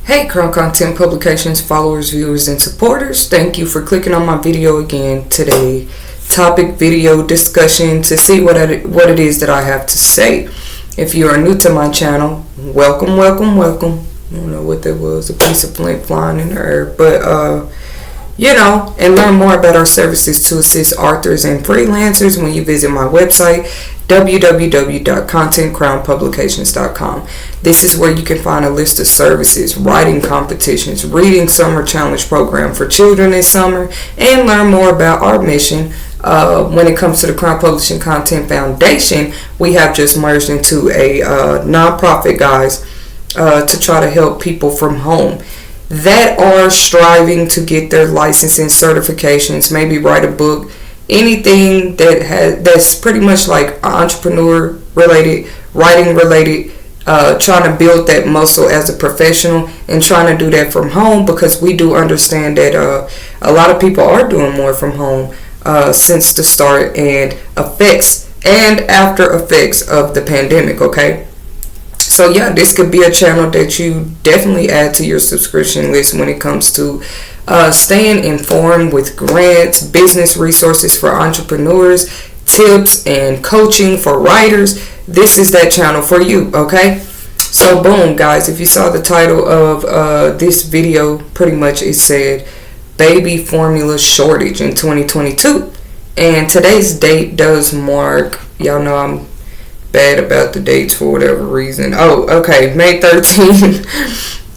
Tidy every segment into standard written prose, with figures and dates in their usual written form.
Hey Crown Content Publications followers, viewers, and supporters. Thank you for clicking on my video again today. Topic video discussion to see what it is that I have to say. If you are new to my channel, welcome. I don't know what that was, a piece of flint flying in the air. But, and learn more about our services to assist authors and freelancers when you visit my website, www.contentcrownpublications.com. This is where you can find a list of services, writing competitions, reading summer challenge program for children this summer, and learn more about our mission. When it comes to the Crown Publishing Content Foundation, we have just merged into a nonprofit, guys, to try to help people from home that are striving to get their licensing certifications, maybe write a book, anything that's pretty much like entrepreneur related, writing related, trying to build that muscle as a professional and trying to do that from home, because we do understand that a lot of people are doing more from home since the start and after effects of the pandemic. Okay, so yeah, this could be a channel that you definitely add to your subscription list when it comes to staying informed with grants, business resources for entrepreneurs, tips and coaching for writers. This is that channel for you. Okay, so boom, guys, if you saw the title of this video, pretty much it said baby formula shortage in 2022, and today's date does mark, y'all know I'm bad about the dates for whatever reason.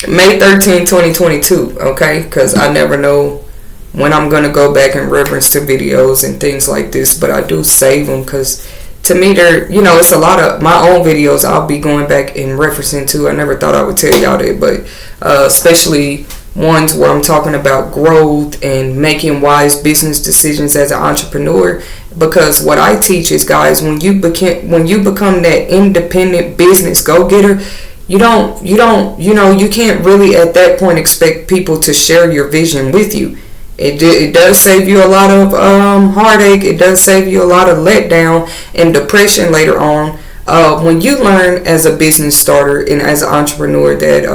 May 13 2022. Okay, because I never know when I'm gonna go back and reference to videos and things like this, but I do save them because to me they're, it's a lot of my own videos I'll be going back and referencing to. I never thought I would tell y'all that, but especially ones where I'm talking about growth and making wise business decisions as an entrepreneur, because what I teach is, guys, when you become that independent business go-getter, you can't really at that point expect people to share your vision with you. It does save you a lot of heartache. It does save you a lot of letdown and depression later on. When you learn as a business starter and as an entrepreneur that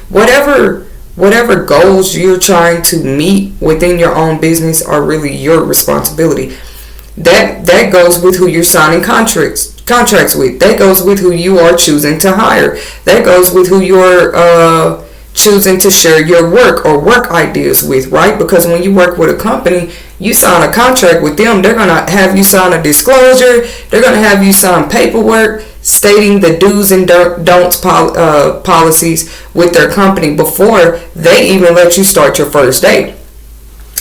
whatever goals you're trying to meet within your own business are really your responsibility. That goes with who you're signing contracts with. That goes with who you are choosing to hire. That goes with who you're choosing to share your work or work ideas with, right? Because when you work with a company, you sign a contract with them. They're going to have you sign a disclosure. They're going to have you sign paperwork stating the do's and don'ts policies with their company before they even let you start your first day.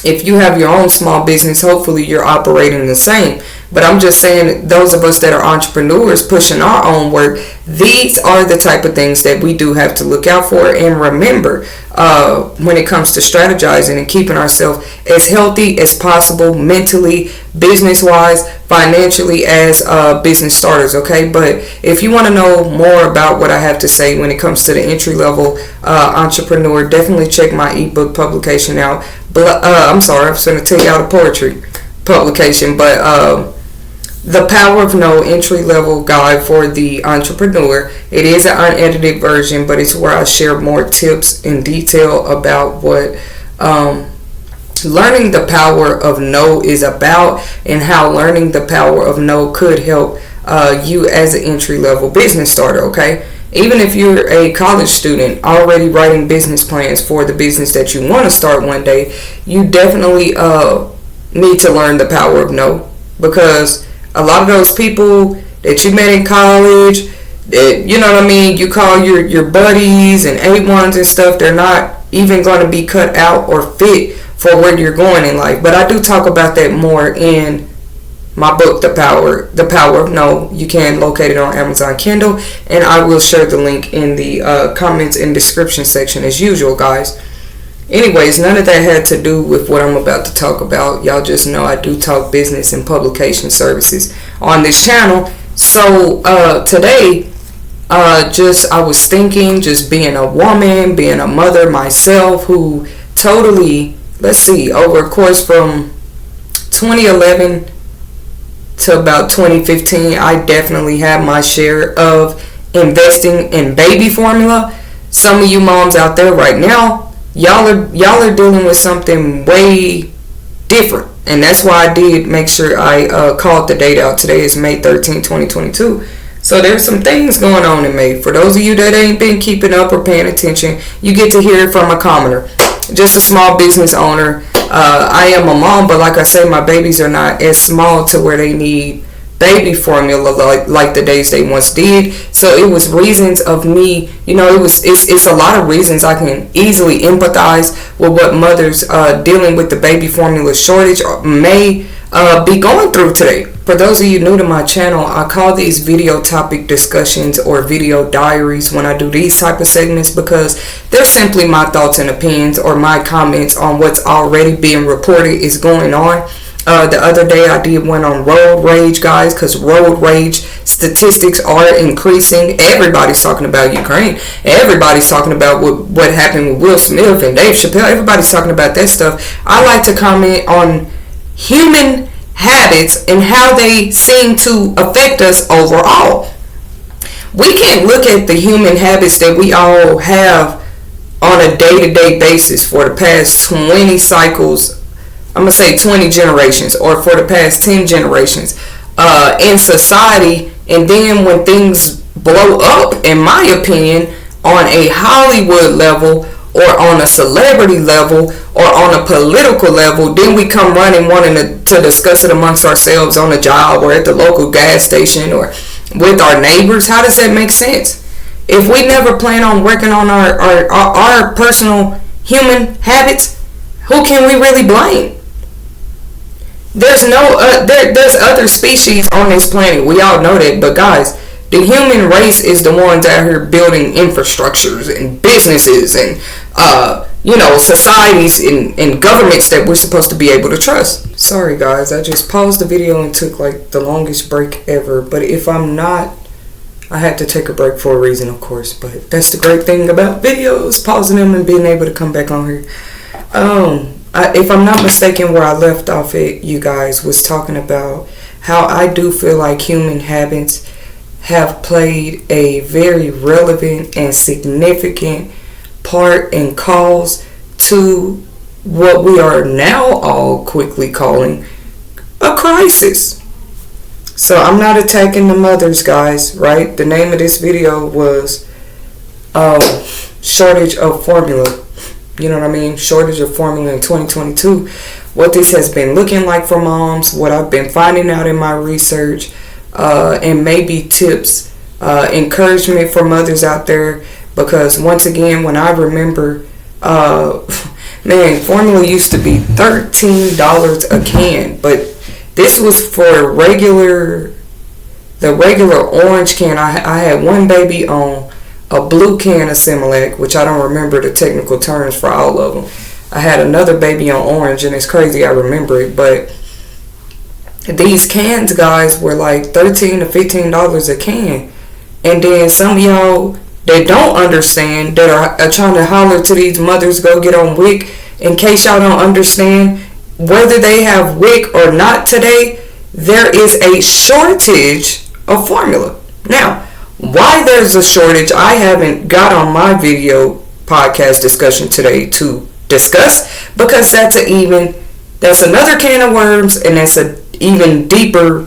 If you have your own small business, hopefully you're operating the same. But I'm just saying, those of us that are entrepreneurs pushing our own work, these are the type of things that we do have to look out for and remember when it comes to strategizing and keeping ourselves as healthy as possible mentally, business-wise, financially, as business starters. Okay, but if you want to know more about what I have to say when it comes to the entry-level entrepreneur, definitely check my ebook publication out. I'm sorry, I was going to take out a poetry publication, but The Power of No entry-level guide for the entrepreneur. It is an unedited version, but it's where I share more tips in detail about what learning the power of no is about and how learning the power of no could help you as an entry-level business starter. Okay, even if you're a college student already writing business plans for the business that you want to start one day, you definitely need to learn the power of no, because a lot of those people that you met in college, that, you call your buddies and A1s and stuff, they're not even going to be cut out or fit for where you're going in life. But I do talk about that more in my book, The Power of No. You can locate it on Amazon Kindle, and I will share the link in the comments and description section as usual, guys. Anyways, none of that had to do with what I'm about to talk about. Y'all just know I do talk business and publication services on this channel. So today, I was thinking, just being a woman, being a mother myself, who totally, over a course from 2011 to about 2015, I definitely had my share of investing in baby formula. some of you moms out there right now, y'all are dealing with something way different. And that's why I did make sure I called the date out. Today is May 13, 2022. So there's some things going on in May. For those of you that ain't been keeping up or paying attention, you get to hear it from a commoner, just a small business owner. I am a mom, but like I say, my babies are not as small to where they need baby formula like the days they once did. So it was reasons of me, it's a lot of reasons I can easily empathize with what mothers dealing with the baby formula shortage may be going through today. For those of you new to my channel, I call these video topic discussions or video diaries when I do these type of segments, because they're simply my thoughts and opinions or my comments on what's already being reported is going on. The other day I did one on road rage, guys, because road rage statistics are increasing. Everybody's talking about Ukraine. Everybody's talking about what happened with Will Smith and Dave Chappelle. Everybody's talking about that stuff. I like to comment on human habits and how they seem to affect us overall. We can't look at the human habits that we all have on a day-to-day basis for the past 20 cycles, I'm going to say 20 generations, or for the past 10 generations in society, and then when things blow up, in my opinion, on a Hollywood level or on a celebrity level or on a political level, then we come running wanting to discuss it amongst ourselves on a job or at the local gas station or with our neighbors. How does that make sense? If we never plan on working on our personal human habits, who can we really blame? There's there's other species on this planet. We all know that. But guys, the human race is the ones out here building infrastructures and businesses and societies and governments that we're supposed to be able to trust. Sorry guys, I just paused the video and took like the longest break ever. But if I'm not, I had to take a break for a reason, of course. But that's the great thing about videos, pausing them and being able to come back on here. If I'm not mistaken, where I left off at, you guys, was talking about how I do feel like human habits have played a very relevant and significant part and cause to what we are now all quickly calling a crisis. So I'm not attacking the mothers, guys, right? The name of this video was shortage of formula. You know what I mean? Shortage of formula in 2022. What this has been looking like for moms, what I've been finding out in my research, and maybe tips, encouragement for mothers out there. Because once again, when I remember, formula used to be $13 a can, but this was for the regular orange can. I had one baby on a blue can of Similac, which I don't remember the technical terms for all of them. I had another baby on orange, and it's crazy I remember it, but these cans, guys, were like $13 to $15 a can. And then some of y'all that don't understand, that are trying to holler to these mothers, go get on WIC. In case y'all don't understand, whether they have WIC or not today, there is a shortage of formula. Now, why there's a shortage, I haven't got on my video podcast discussion today to discuss, because that's another can of worms, and that's an even deeper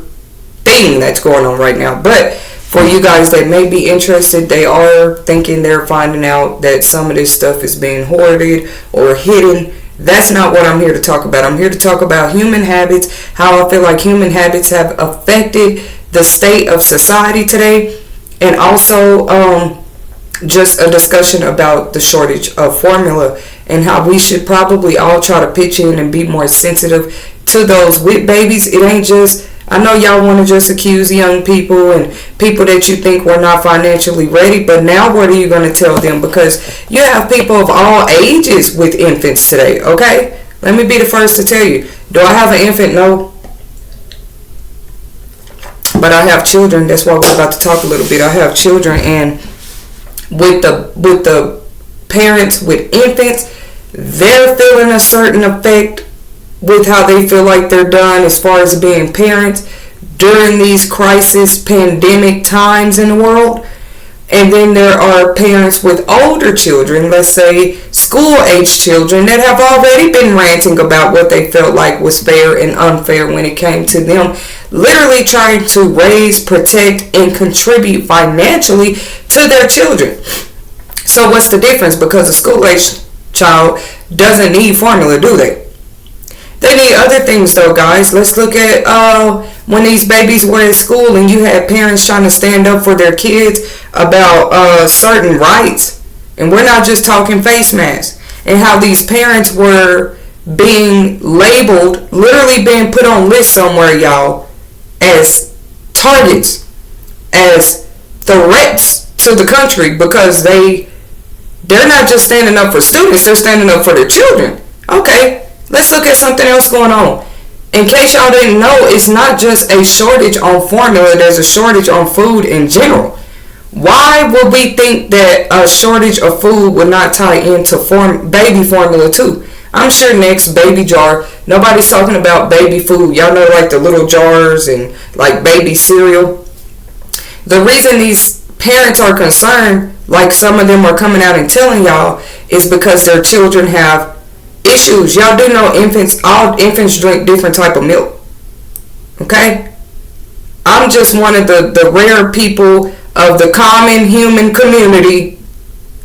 thing that's going on right now. But for you guys that may be interested, they are thinking they're finding out that some of this stuff is being hoarded or hidden. That's not what I'm here to talk about. I'm here to talk about human habits, how I feel like human habits have affected the state of society today. And also just a discussion about the shortage of formula and how we should probably all try to pitch in and be more sensitive to those WIC babies. It ain't just, I know y'all want to just accuse young people and people that you think were not financially ready, but now what are you going to tell them? Because you have people of all ages with infants today, okay? Let me be the first to tell you. Do I have an infant? No. But I have children. That's why we're about to talk a little bit. I have children, and with the parents with infants, they're feeling a certain effect with how they feel like they're done as far as being parents during these crisis pandemic times in the world. And then there are parents with older children, let's say school-age children, that have already been ranting about what they felt like was fair and unfair when it came to them literally trying to raise, protect, and contribute financially to their children. So what's the difference? Because a school-age child doesn't need formula, do they? They need other things though, guys. Let's look at when these babies were at school and you had parents trying to stand up for their kids about certain rights. And we're not just talking face masks. And how these parents were being labeled, literally being put on lists somewhere, y'all, as targets, as threats to the country, because they're not just standing up for students, they're standing up for their children. Okay, let's look at something else going on. In case y'all didn't know, it's not just a shortage on formula, there's a shortage on food in general. Why would we think that a shortage of food would not tie into baby formula too? I'm sure next baby jar, nobody's talking about baby food. Y'all know, like the little jars and like baby cereal. The reason these parents are concerned, like some of them are coming out and telling y'all, is because their children have issues. Y'all do know all infants drink different type of milk. Okay? I'm just one of the rare people of the common human community,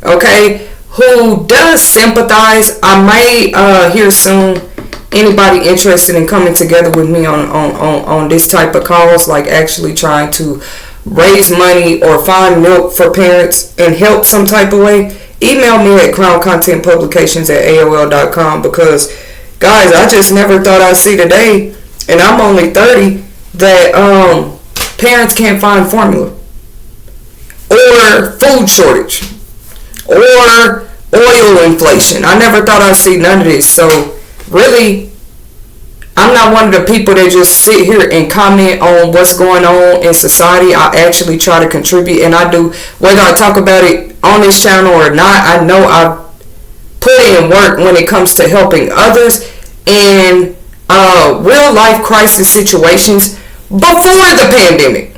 okay, who does sympathize. I may hear soon anybody interested in coming together with me on this type of cause, like actually trying to raise money or find milk for parents and help some type of way. Email me at crowncontentpublications@aol.com, because guys, I just never thought I'd see today, and I'm only 30, that parents can't find formula, or food shortage, or oil inflation. I never thought I'd see none of this. So really, I'm not one of the people that just sit here and comment on what's going on in society. I actually try to contribute, and I do, whether I talk about it on this channel or not. I know I put in work when it comes to helping others in real life crisis situations before the pandemic.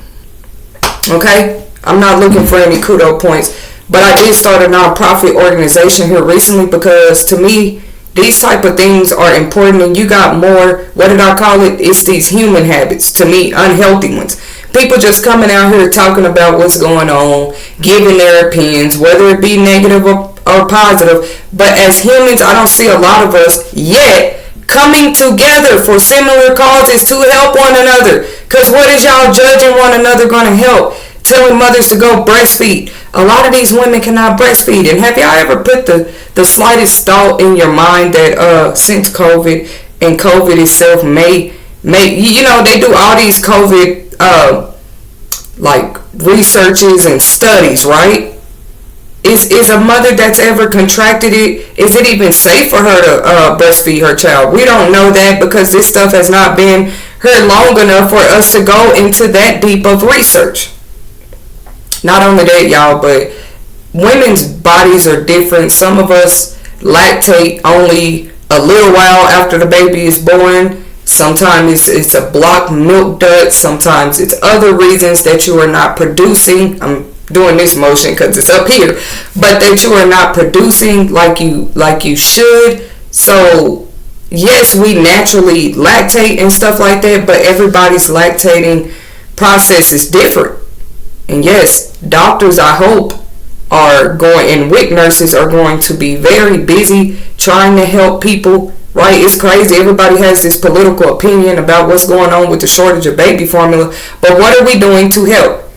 Okay? I'm not looking for any kudo points, but I did start a nonprofit organization here recently, because to me, these type of things are important, and you got more, what did I call it? It's these human habits, to me, unhealthy ones. People just coming out here talking about what's going on, giving their opinions, whether it be negative or positive. But as humans, I don't see a lot of us yet coming together for similar causes to help one another. Because what is y'all judging one another going to help? Telling mothers to go breastfeed. A lot of these women cannot breastfeed. And have y'all ever put the slightest thought in your mind that since COVID and COVID itself may, you know, they do all these COVID like researches and studies, right? Is a mother that's ever contracted it, is it even safe for her to breastfeed her child? We don't know that, because this stuff has not been here long enough for us to go into that deep of research. Not only that, y'all, but women's bodies are different. Some of us lactate only a little while after the baby is born. Sometimes it's a blocked milk duct. Sometimes it's other reasons that you are not producing. I'm doing this motion because it's up here, but that you are not producing like you should. So yes, we naturally lactate and stuff like that, but everybody's lactating process is different. And yes, doctors, I hope, are going, and WIC nurses are going to be very busy trying to help people, right? It's crazy. Everybody has this political opinion about what's going on with the shortage of baby formula. But what are we doing to help?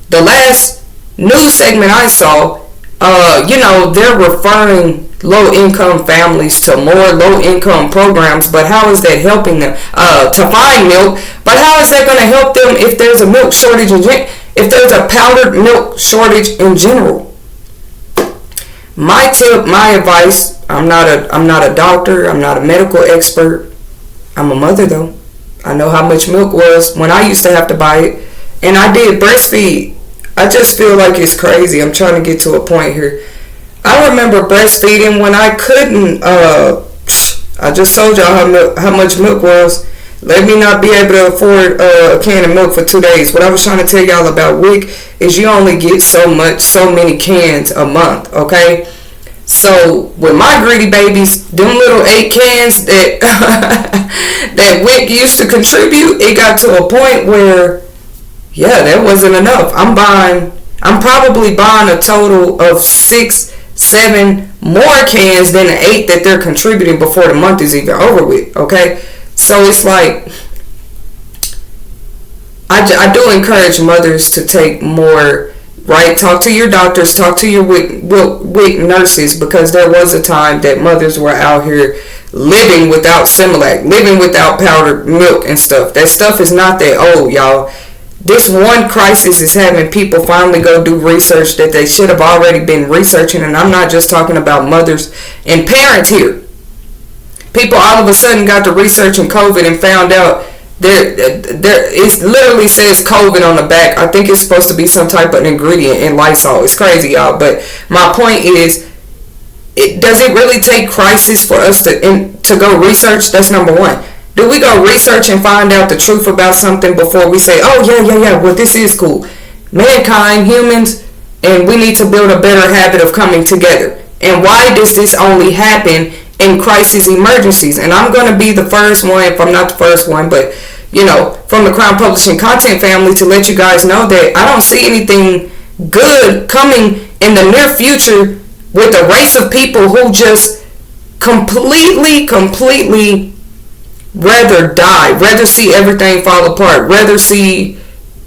The last news segment I saw, they're referring low-income families to more low-income programs, but how is that helping them to find milk? But how is that going to help them if there's a milk shortage if there's a powdered milk shortage in general? My tip, my advice, I'm not a doctor, I'm not a medical expert. I'm a mother though. I know how much milk was when I used to have to buy it, and I did breastfeed. I just feel like it's crazy. I'm trying to get to a point here. I remember breastfeeding when I couldn't. I just told y'all how much milk was. Let me not be able to afford a can of milk for 2 days. What I was trying to tell y'all about WIC is you only get so many cans a month, okay? So with my greedy babies, them little 8 cans that that WIC used to contribute, it got to a point where, yeah, that wasn't enough. I'm probably buying a total of 6, 7 more cans than the 8 that they're contributing before the month is even over with, okay? So it's like, I do encourage mothers to take more, right? Talk to your doctors, talk to your WIC nurses, because there was a time that mothers were out here living without Similac, living without powdered milk and stuff. That stuff is not that old, y'all. This one crisis is having people finally go do research that they should have already been researching, and I'm not just talking about mothers and parents here. People all of a sudden got to researching COVID and found out it literally says COVID on the back. I think it's supposed to be some type of ingredient in Lysol. It's crazy, y'all. But my point is, does it really take crisis for us to go research? That's number one. Do we go research and find out the truth about something before we say, oh, yeah, well, this is cool? Mankind, humans, and we need to build a better habit of coming together. And why does this only happen in crisis emergencies? And I'm going to be the first one, if I'm not the first one, but, from the Crown Publishing content family, to let you guys know that I don't see anything good coming in the near future with a race of people who just completely rather die, rather see everything fall apart, rather see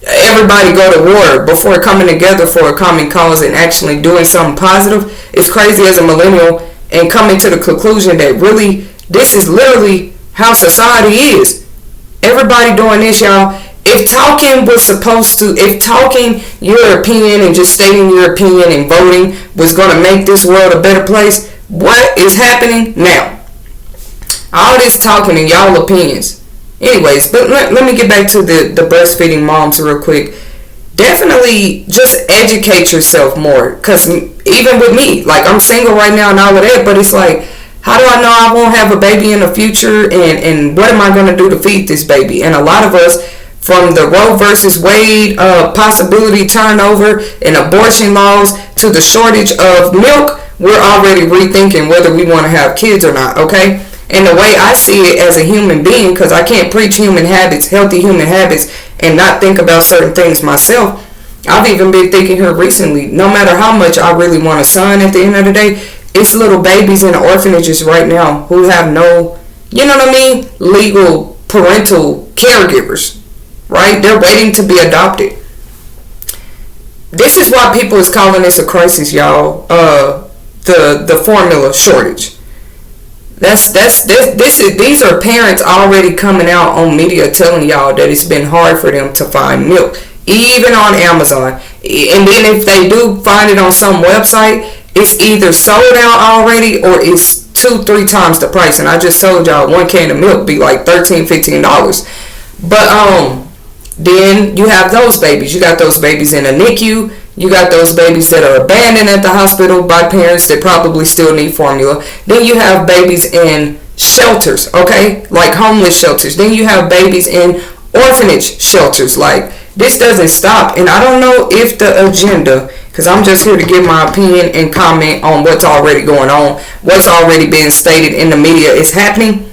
everybody go to war before coming together for a common cause and actually doing something positive. It's crazy as a millennial and coming to the conclusion that really this is literally how society is. Everybody doing this, y'all. If talking your opinion and just stating your opinion and voting was going to make this world a better place, what is happening now? All this talking and y'all opinions. Anyways, but let me get back to the breastfeeding moms real quick. Definitely just educate yourself more. Because even with me, like, I'm single right now and all of that, but it's like, how do I know I won't have a baby in the future? And what am I going to do to feed this baby? And a lot of us, from the Roe versus Wade possibility turnover and abortion laws to the shortage of milk, we're already rethinking whether we want to have kids or not, okay? And the way I see it as a human being, because I can't preach human habits, healthy human habits, and not think about certain things myself. I've even been thinking here recently, no matter how much I really want a son at the end of the day, it's little babies in the orphanages right now who have no, legal parental caregivers, right? They're waiting to be adopted. This is why people is calling this a crisis, y'all. The formula shortage. These are parents already coming out on media telling y'all that it's been hard for them to find milk, even on Amazon. And then if they do find it on some website, it's either sold out already or it's 2-3 times the price. And I just told y'all 1 can of milk be like $13-15. But then you have those babies. You got those babies in a NICU. You got those babies that are abandoned at the hospital by parents that probably still need formula. Then you have babies in shelters, okay? Like homeless shelters. Then you have babies in orphanage shelters. Like, this doesn't stop. And I don't know if the agenda, because I'm just here to give my opinion and comment on what's already going on, what's already being stated in the media is happening.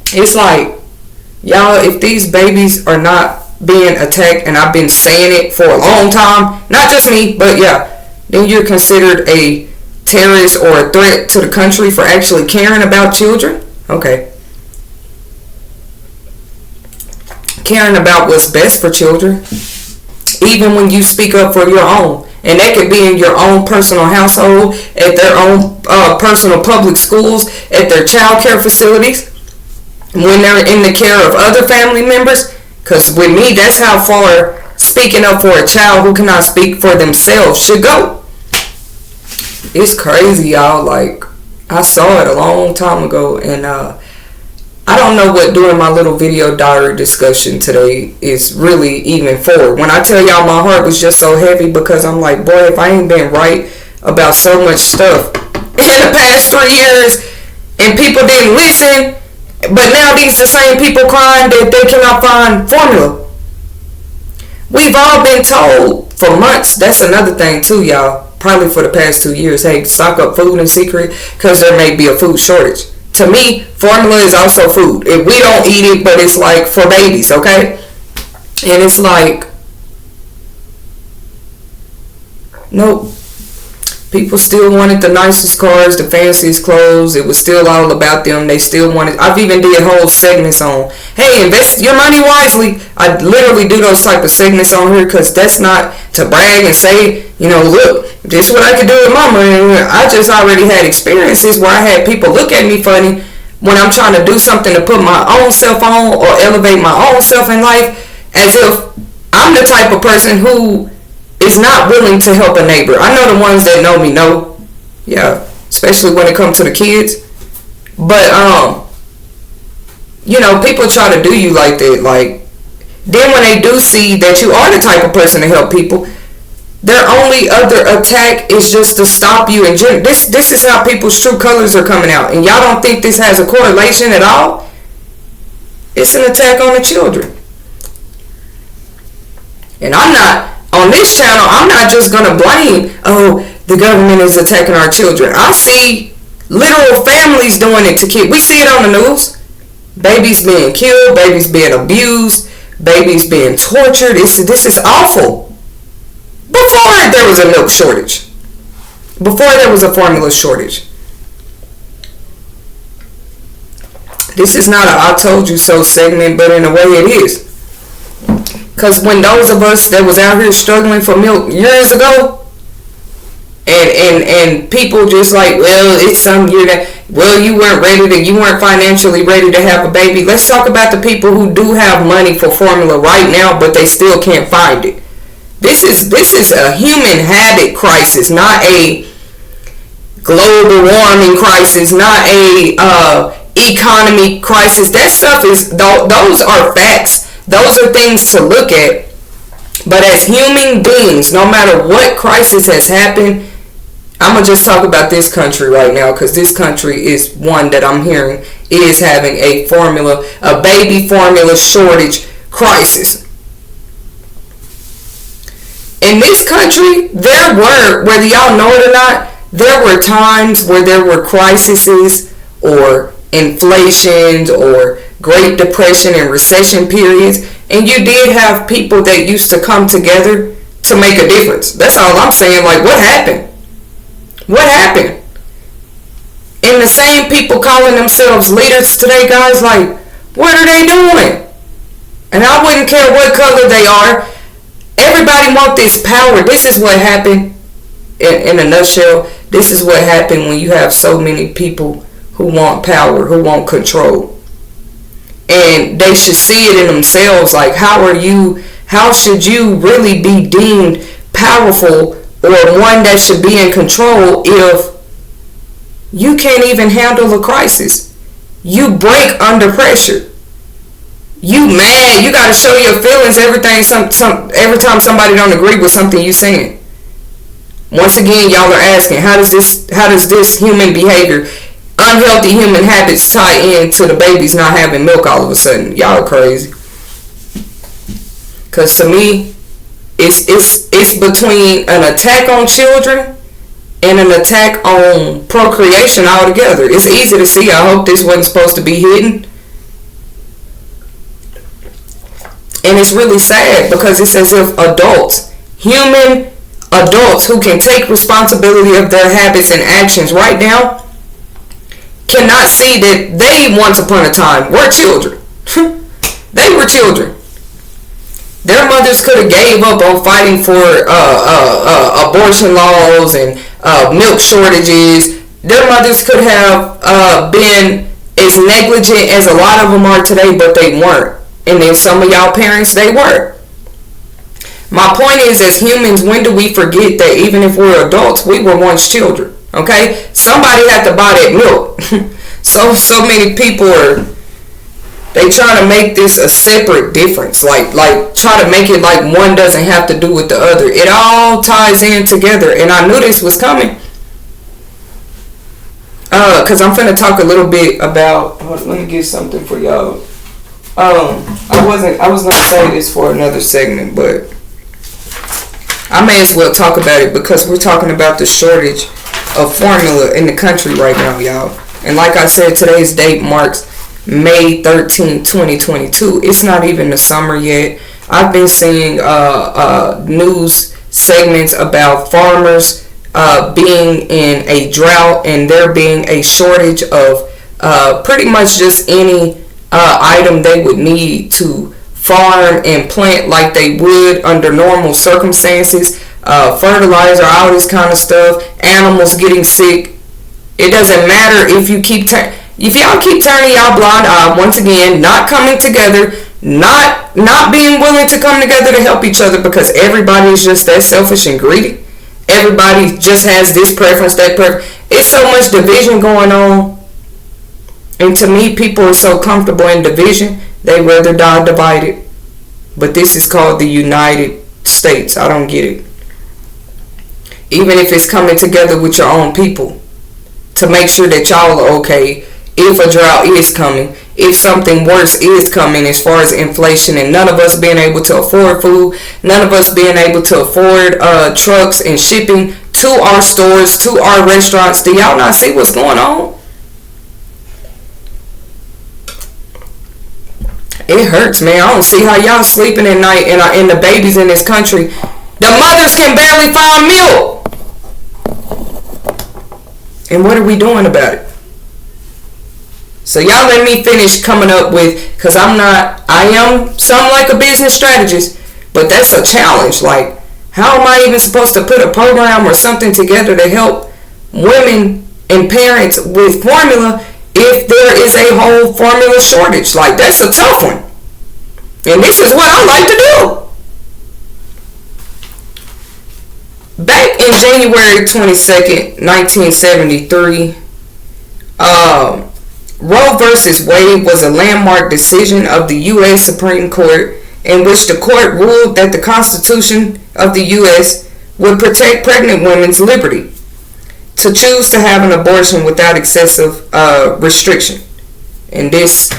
It's like, y'all, if these babies are not being attacked, and I've been saying it for a long time, not just me, but yeah, then you're considered a terrorist or a threat to the country for actually caring about children. Okay. Caring about what's best for children, even when you speak up for your own. And that could be in your own personal household, at their own personal public schools, at their child care facilities, when they're in the care of other family members. Because with me, that's how far speaking up for a child who cannot speak for themselves should go. It's crazy, y'all. Like, I saw it a long time ago, and I don't know what doing my little video diary discussion today is really even for. When I tell y'all my heart was just so heavy, because I'm like, boy, if I ain't been right about so much stuff in the past 3 years and people didn't listen, But now these the same people crying that they cannot find formula. We've all been told for months. That's another thing too, y'all. Probably for the past 2 years. Hey, stock up food in secret because there may be a food shortage. To me, formula is also food. If we don't eat it, but it's like for babies, okay? And it's like, nope. People still wanted the nicest cars, the fanciest clothes. It was still all about them. They still wanted. I've even did whole segments on, hey, invest your money wisely. I literally do those type of segments on here because that's not to brag and say, look, this is what I could do with my money. I just already had experiences where I had people look at me funny when I'm trying to do something to put my own self on or elevate my own self in life, as if I'm the type of person who is not willing to help a neighbor. I know the ones that know me know. Yeah, especially when it comes to the kids. But, people try to do you like that. Like, then when they do see that you are the type of person to help people, their only other attack is just to stop you. And this is how people's true colors are coming out. And y'all don't think this has a correlation at all? It's an attack on the children. And on this channel, I'm not just going to blame, the government is attacking our children. I see literal families doing it to kids. We see it on the news. Babies being killed, babies being abused, babies being tortured. This is awful. Before there was a milk shortage. Before there was a formula shortage. This is not a I told you so segment, but in a way it is. Because when those of us that was out here struggling for milk years ago, and people just like, well, it's some year that, well, you weren't financially ready to have a baby. Let's talk about the people who do have money for formula right now, but they still can't find it. This is a human habit crisis, not a global warming crisis, not a economy crisis. That stuff those are facts. Those are things to look at. But as human beings, no matter what crisis has happened, I'm going to just talk about this country right now, because this country is one that I'm hearing is having a baby formula shortage crisis. In this country, there were, whether y'all know it or not, there were times where there were crises or inflations or Great Depression and recession periods, and you did have people that used to come together to make a difference. That's all I'm saying. Like, what happened? What happened? And the same people calling themselves leaders today, guys, like, what are they doing? And I wouldn't care what color they are. Everybody wants this power. This is what happened in a nutshell. This is what happened when you have so many people who want power, who want control. And they should see it in themselves. Like, how should you really be deemed powerful or one that should be in control if you can't even handle a crisis? You break under pressure. You mad. You got to show your feelings every time somebody don't agree with something you saying. Once again, y'all are asking, how does this human behavior, unhealthy human habits, tie into the babies not having milk all of a sudden? Y'all are crazy. Because to me, it's between an attack on children and an attack on procreation altogether. It's easy to see. I hope this wasn't supposed to be hidden. And it's really sad because it's as if human adults who can take responsibility of their habits and actions right now, cannot see that they once upon a time were children. They were children. Their mothers could have gave up on fighting for abortion laws and milk shortages. Their mothers could have been as negligent as a lot of them are today, but they weren't. And then some of y'all parents, they were. My point is, as humans, when do we forget that even if we're adults, we were once children? Okay? Somebody had to buy that milk. So many people they try to make this a separate difference. Like try to make it like one doesn't have to do with the other. It all ties in together. And I knew this was coming. Because I'm finna talk a little bit about, let me get something for y'all. I was gonna say this for another segment, but I may as well talk about it because we're talking about the shortage of formula in the country right now, y'all. And like I said, today's date marks May 13, 2022. It's not even the summer yet. I've been seeing news segments about farmers being in a drought and there being a shortage of pretty much just any item they would need to farm and plant like they would under normal circumstances. Fertilizer, all this kind of stuff. Animals getting sick. It doesn't matter if you if y'all keep turning y'all blind eye, once again, not coming together, not being willing to come together to help each other because everybody is just that selfish and greedy. Everybody just has this preference, that preference. It's so much division going on. And to me, people are so comfortable in division, they rather die divided. But this is called the United States. I don't get it. Even if it's coming together with your own people to make sure that y'all are okay if a drought is coming, if something worse is coming as far as inflation and none of us being able to afford food, none of us being able to afford trucks and shipping to our stores, to our restaurants. Do y'all not see what's going on? It hurts, man. I don't see how y'all sleeping at night and the babies in this country. The mothers can barely find milk. And what are we doing about it? So y'all let me finish coming up with, because I am some like a business strategist, but that's a challenge. Like, how am I even supposed to put a program or something together to help women and parents with formula if there is a whole formula shortage? Like, that's a tough one. And this is what I like to do. Back in January 22nd, 1973, Roe versus Wade was a landmark decision of the U.S. Supreme Court in which the court ruled that the Constitution of the U.S. would protect pregnant women's liberty to choose to have an abortion without excessive restriction. And this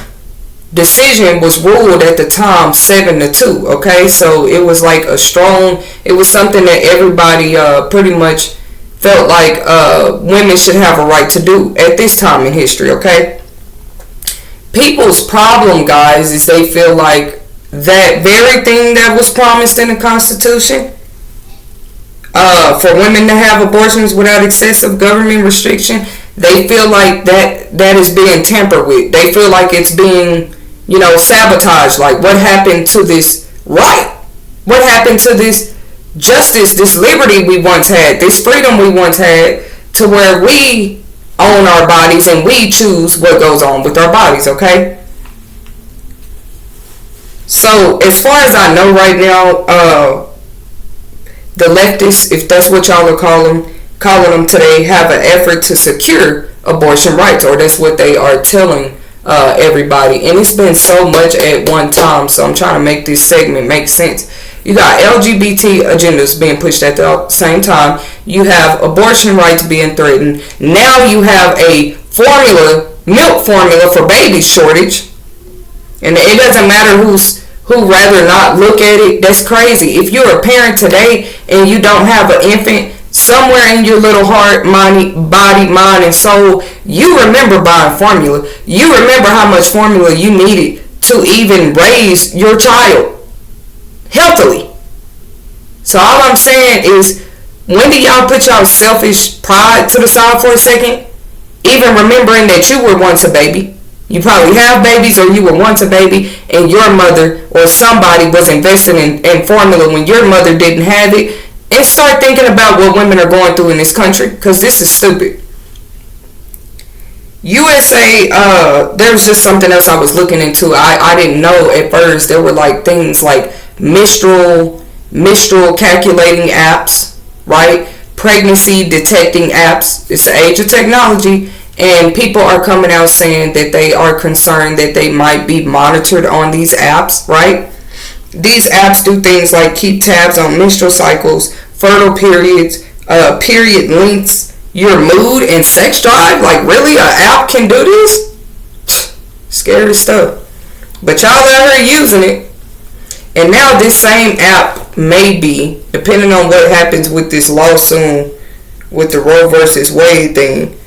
decision was ruled at the time 7-2. Okay, so it was like it was something that everybody pretty much felt like women should have a right to do at this time in history. Okay, people's problem, guys, is they feel like that very thing that was promised in the Constitution, for women to have abortions without excessive government restriction, they feel like that is being tampered with. They feel like it's being, sabotaged. Like, what happened to this right? What happened to this justice, this liberty we once had, this freedom we once had, to where we own our bodies and we choose what goes on with our bodies, okay? So, as far as I know right now, the leftists, if that's what y'all are calling them today, have an effort to secure abortion rights, or that's what they are telling everybody. And it's been so much at one time, so I'm trying to make this segment make sense. You got LGBT agendas being pushed at the same time. You have abortion rights being threatened. Now you have a milk formula for baby shortage. And it doesn't matter who rather not look at it. That's crazy. If you're a parent today and you don't have an infant, somewhere in your little heart, body, mind, and soul, you remember buying formula. You remember how much formula you needed to even raise your child healthily. So all I'm saying is, when do y'all put y'all selfish pride to the side for a second? Even remembering that you were once a baby. You probably have babies, or you were once a baby, and your mother or somebody was investing in formula when your mother didn't have it. And start thinking about what women are going through in this country, because this is stupid. USA, there was just something else I was looking into. I didn't know at first. There were like things like menstrual calculating apps, right? Pregnancy detecting apps. It's the age of technology, and people are coming out saying that they are concerned that they might be monitored on these apps, right? These apps do things like keep tabs on menstrual cycles, fertile periods, period lengths, your mood and sex drive? Like, really, an app can do this? Scary stuff. But y'all out here using it. And now this same app may be, depending on what happens with this lawsuit with the Roe versus Wade thing,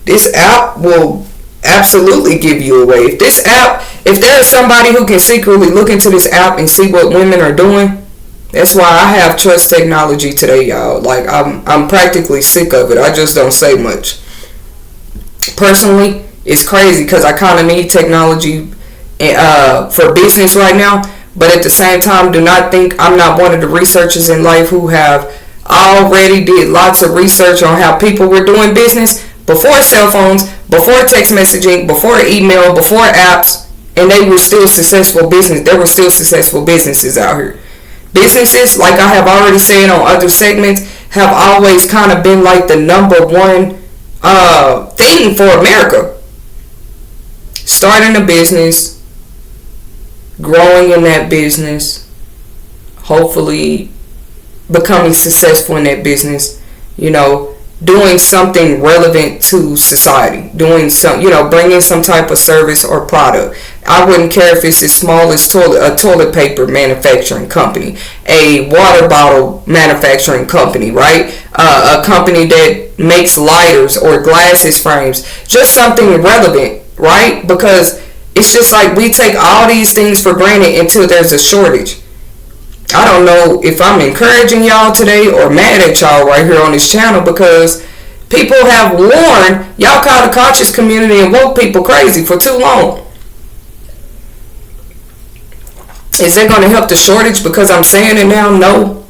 this app will absolutely give you away. If there's somebody who can secretly look into this app and see what women are doing, that's why I have trust technology today, y'all. Like, I'm practically sick of it. I just don't say much. Personally, it's crazy because I kind of need technology for business right now. But at the same time, do not think I'm not one of the researchers in life who have already did lots of research on how people were doing business before cell phones, before text messaging, before email, before apps, and they were still successful business. There were still successful businesses out here. Businesses, like I have already said on other segments, have always kind of been like the number one thing for America. Starting a business, growing in that business, hopefully becoming successful in that business, doing something relevant to society, doing some, bringing some type of service or product. I wouldn't care if it's as small as a toilet paper manufacturing company, a water bottle manufacturing company, right? A company that makes lighters or glasses frames, just something relevant, right? Because it's just like we take all these things for granted until there's a shortage. I don't know if I'm encouraging y'all today or mad at y'all right here on this channel, because people have warned y'all, call the conscious community and woke people crazy for too long. Is that going to help the shortage because I'm saying it now? No.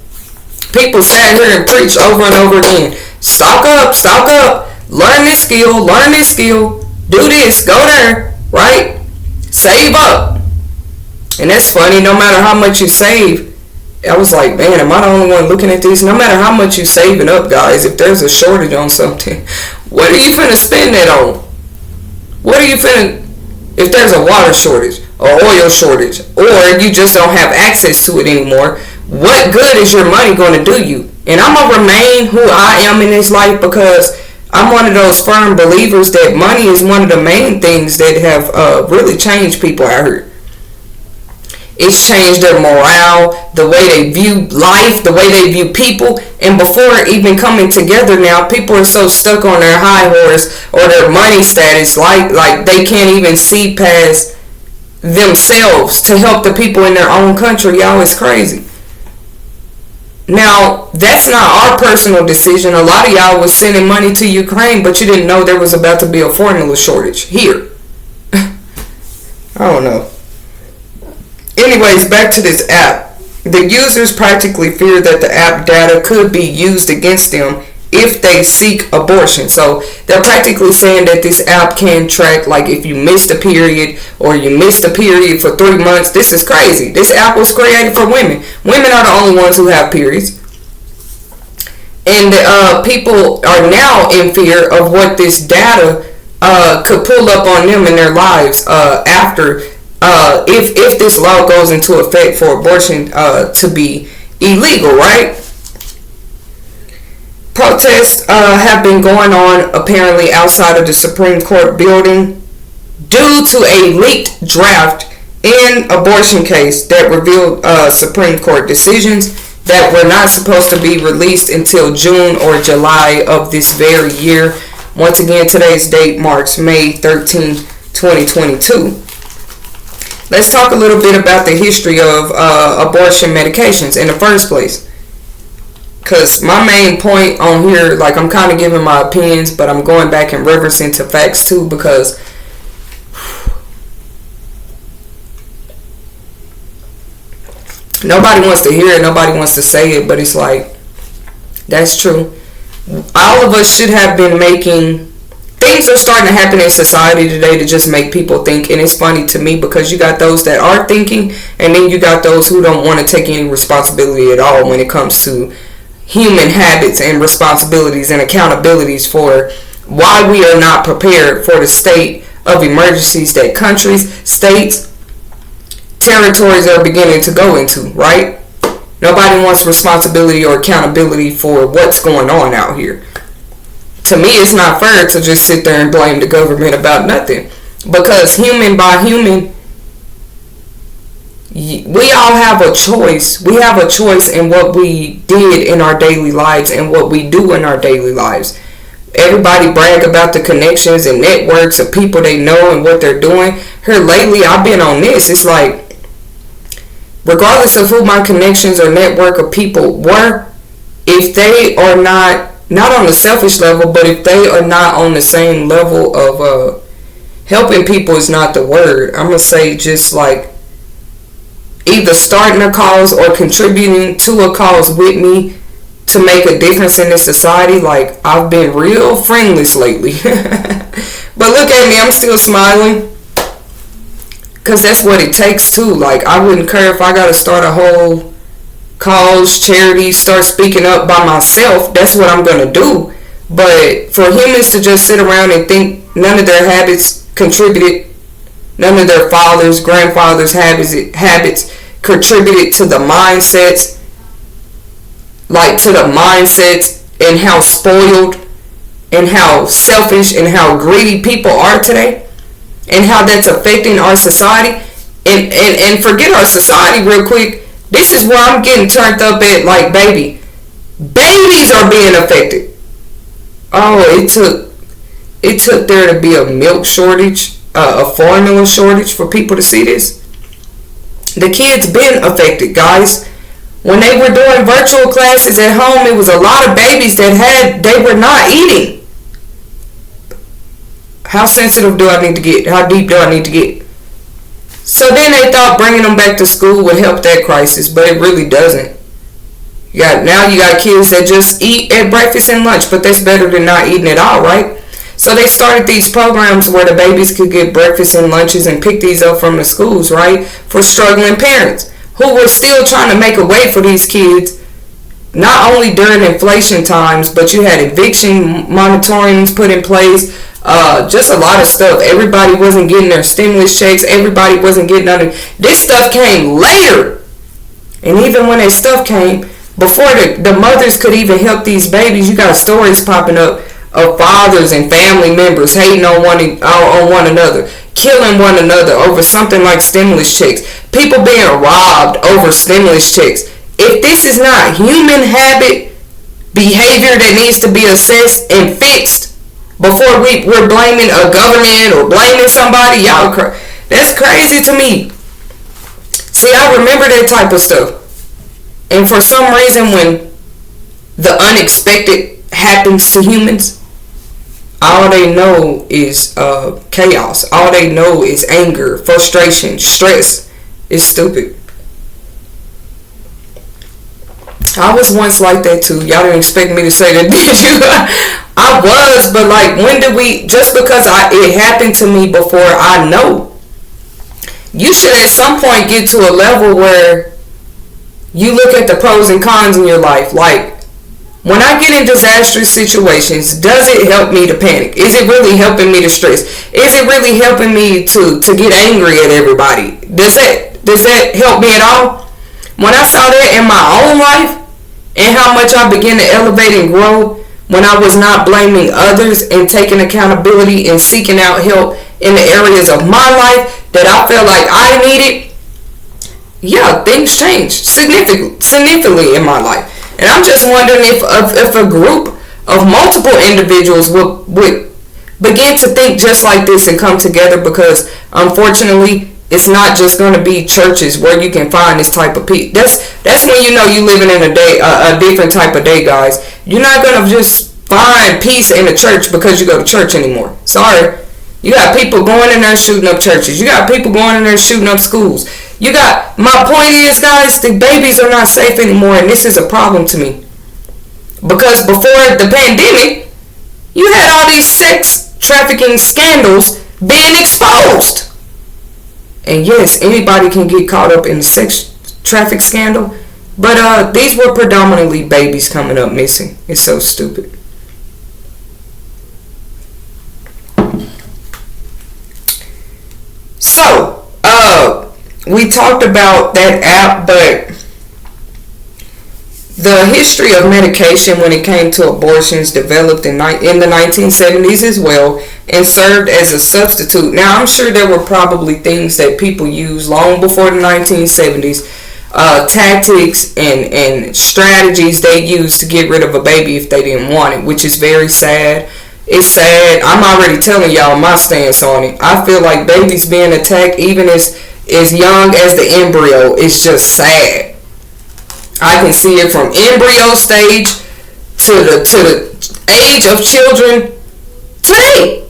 People sat here and preach over and over again. Stock up, learn this skill, do this, go there, right? Save up. And that's funny, no matter how much you save, I was like, man, am I the only one looking at this? No matter how much you saving up, guys, if there's a shortage on something, what are you finna spend that on? If there's a water shortage, or oil shortage, or you just don't have access to it anymore, what good is your money going to do you? And I'm going to remain who I am in this life because I'm one of those firm believers that money is one of the main things that have really changed people out here. It's changed their morale, the way they view life, the way they view people. And before even coming together now, people are so stuck on their high horse or their money status, like they can't even see past themselves to help the people in their own country. Y'all, it's crazy. Now, that's not our personal decision. A lot of y'all was sending money to Ukraine, but you didn't know there was about to be a formula shortage here. I don't know. Anyways, back to this app. The users practically fear that the app data could be used against them if they seek abortion. So they're practically saying that this app can track, like, if you missed a period or you missed a period for 3 months. This is crazy. This app was created for women. Women are the only ones who have periods. And people are now in fear of what this data could pull up on them in their lives after if this law goes into effect for abortion to be illegal, right? Protests have been going on apparently outside of the Supreme Court building due to a leaked draft in abortion case that revealed Supreme Court decisions that were not supposed to be released until June or July of this very year. Once again, today's date marks May 13, 2022. Let's talk a little bit about the history of abortion medications in the first place. Because my main point on here, like, I'm kind of giving my opinions, but I'm going back and referencing to facts too, because nobody wants to hear it, nobody wants to say it, but it's like, that's true. All of us should have been making... Things are starting to happen in society today to just make people think, and it's funny to me because you got those that are thinking, and then you got those who don't want to take any responsibility at all when it comes to human habits and responsibilities and accountabilities for why we are not prepared for the state of emergencies that countries, states, territories are beginning to go into, right? Nobody wants responsibility or accountability for what's going on out here. to me, it's not fair to just sit there and blame the government about nothing. Because human by human, we all have a choice. We have a choice in what we did in our daily lives and what we do in our daily lives. Everybody brag about the connections and networks of people they know and what they're doing. Here lately, I've been on this. It's like, regardless of who my connections or network of people were, if they are not on the selfish level, but if they are not on the same level of helping people is not the word. I'm going to say just like either starting a cause or contributing to a cause with me to make a difference in this society. Like, I've been real friendless lately. But look at me, I'm still smiling. Because that's what it takes too. Like, I wouldn't care if I got to start a whole cause, charity, start speaking up by myself. That's what I'm going to do. But for humans to just sit around and think none of their habits contributed, none of their fathers, grandfathers' habits contributed to the mindsets, and how spoiled and how selfish and how greedy people are today, and how that's affecting our society. And forget our society real quick. This is where I'm getting turned up at, like, babies are being affected. Oh, it took there to be a milk shortage, a formula shortage for people to see this. The kids been affected, guys. When they were doing virtual classes at home, it was a lot of babies they were not eating. How sensitive do I need to get? How deep do I need to get? So then they thought bringing them back to school would help that crisis, but it really doesn't. Now you got kids that just eat at breakfast and lunch, but that's better than not eating at all, right? So they started these programs where the babies could get breakfast and lunches and pick these up from the schools, right? For struggling parents who were still trying to make a way for these kids, not only during inflation times, but you had eviction moratoriums put in place, just a lot of stuff. Everybody wasn't getting their stimulus checks. Everybody wasn't getting none of this stuff. Came later. And even when that stuff came, before the mothers could even help these babies, you got stories popping up of fathers and family members hating on one another, killing one another over something like stimulus checks, people being robbed over stimulus checks. If this is not human habit behavior that needs to be assessed and fixed before we're blaming a government or blaming somebody, that's crazy to me. See, I remember that type of stuff. And for some reason, when the unexpected happens to humans, all they know is chaos. All they know is anger, frustration, stress. It's stupid. I was once like that too. Y'all didn't expect me to say that, did you? I was, but like, when did we, just because it happened to me before, I know. You should at some point get to a level where you look at the pros and cons in your life. Like, when I get in disastrous situations, does it help me to panic? Is it really helping me to stress? Is it really helping me to get angry at everybody? Does that help me at all? When I saw that in my own life and how much I began to elevate and grow when I was not blaming others and taking accountability and seeking out help in the areas of my life that I felt like I needed, yeah, things changed significantly in my life. And I'm just wondering if a group of multiple individuals would begin to think just like this and come together, because unfortunately it's not just going to be churches where you can find this type of peace. That's when you know you're living in a different type of day, guys. You're not going to just find peace in a church because you go to church anymore. Sorry. You got people going in there shooting up churches. You got people going in there shooting up schools. My point is, guys, the babies are not safe anymore, and this is a problem to me. Because before the pandemic, you had all these sex trafficking scandals being exposed. And yes, anybody can get caught up in the sex traffic scandal, but these were predominantly babies coming up missing. It's so stupid. So, we talked about that app, but The history of medication when it came to abortions developed in the 1970s as well and served as a substitute. Now, I'm sure there were probably things that people used long before the 1970s, tactics and strategies they used to get rid of a baby if they didn't want it, which is very sad. It's sad. I'm already telling y'all my stance on it. I feel like babies being attacked even as young as the embryo is just sad. I can see it from embryo stage to the age of children today.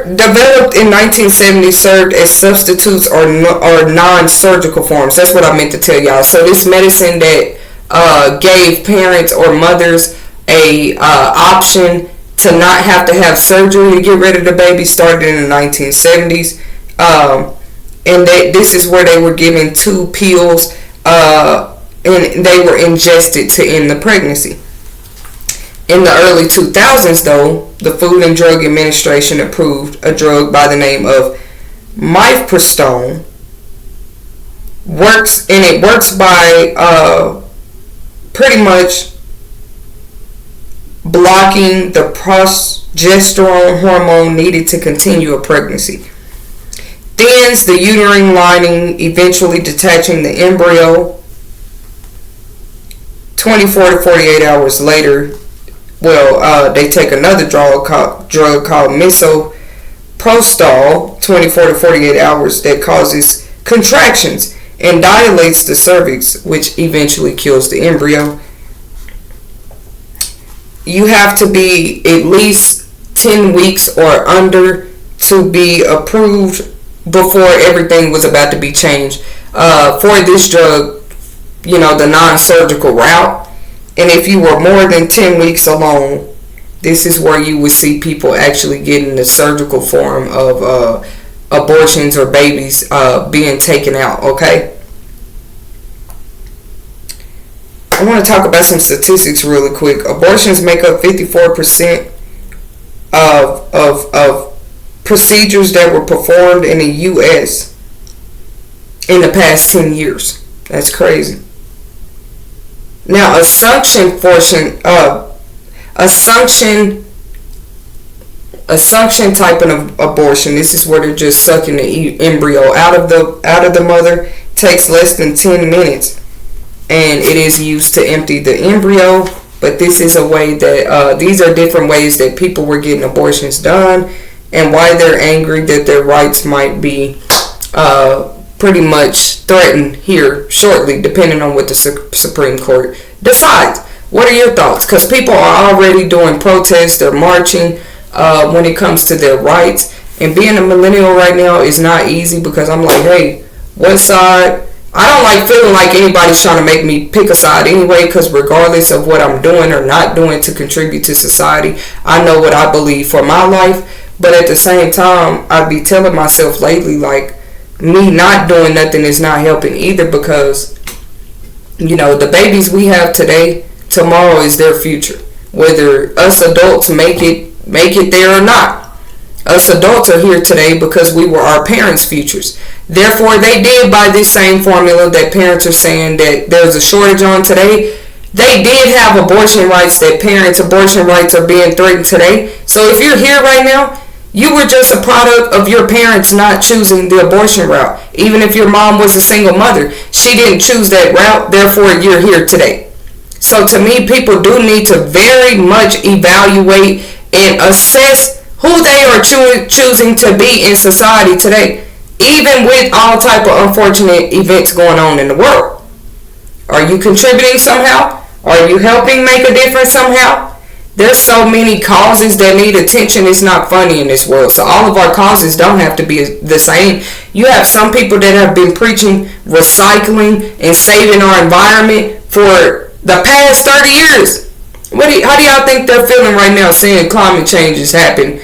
Developed in 1970, served as substitutes or non-surgical forms. That's what I meant to tell y'all. So this medicine that gave parents or mothers a option to not have to have surgery to get rid of the baby started in the 1970s. And this is where they were given 2 pills and they were ingested to end the pregnancy. In the early 2000s, though, the Food and Drug Administration approved a drug by the name of mifepristone. It works by pretty much blocking the progesterone hormone needed to continue a pregnancy. Thins the uterine lining, eventually detaching the embryo. 24 to 48 hours later, they take another drug called misoprostol, 24 to 48 hours, that causes contractions and dilates the cervix, which eventually kills the embryo. You have to be at least 10 weeks or under to be approved before everything was about to be changed for this drug, the non-surgical route. And if you were more than 10 weeks along, this is where you would see people actually getting the surgical form of abortions or babies being taken out, okay? I want to talk about some statistics really quick. Abortions make up 54% of procedures that were performed in the U.S. in the past 10 years. That's crazy. Now, assumption type of abortion. This is where they're just sucking the embryo out of the mother. Takes less than 10 minutes, and it is used to empty the embryo. But this is a way that these are different ways that people were getting abortions done, and why they're angry that their rights might be pretty much threatened here shortly, depending on what the Supreme Court decides. What are your thoughts? Because people are already doing protests, they're marching when it comes to their rights. And being a millennial right now is not easy, because I'm like, hey, what side? I don't like feeling like anybody's trying to make me pick a side anyway, because regardless of what I'm doing or not doing to contribute to society, I know what I believe for my life. But at the same time, I be telling myself lately, like, me not doing nothing is not helping either, because the babies we have today, tomorrow is their future, whether us adults make it there or not. Us adults are here today because we were our parents' futures. Therefore, they did buy this same formula that parents are saying that there's a shortage on today. They did have abortion rights, that parents' abortion rights are being threatened today. So if you're here right now, you were just a product of your parents not choosing the abortion route. Even if your mom was a single mother, she didn't choose that route, therefore you're here today. So to me, people do need to very much evaluate and assess who they are choosing to be in society today, even with all type of unfortunate events going on in the world. Are you contributing somehow? Are you helping make a difference somehow? There's so many causes that need attention. It's not funny in this world. So all of our causes don't have to be the same. You have some people that have been preaching recycling and saving our environment for the past 30 years. How do y'all think they're feeling right now, seeing climate change is happening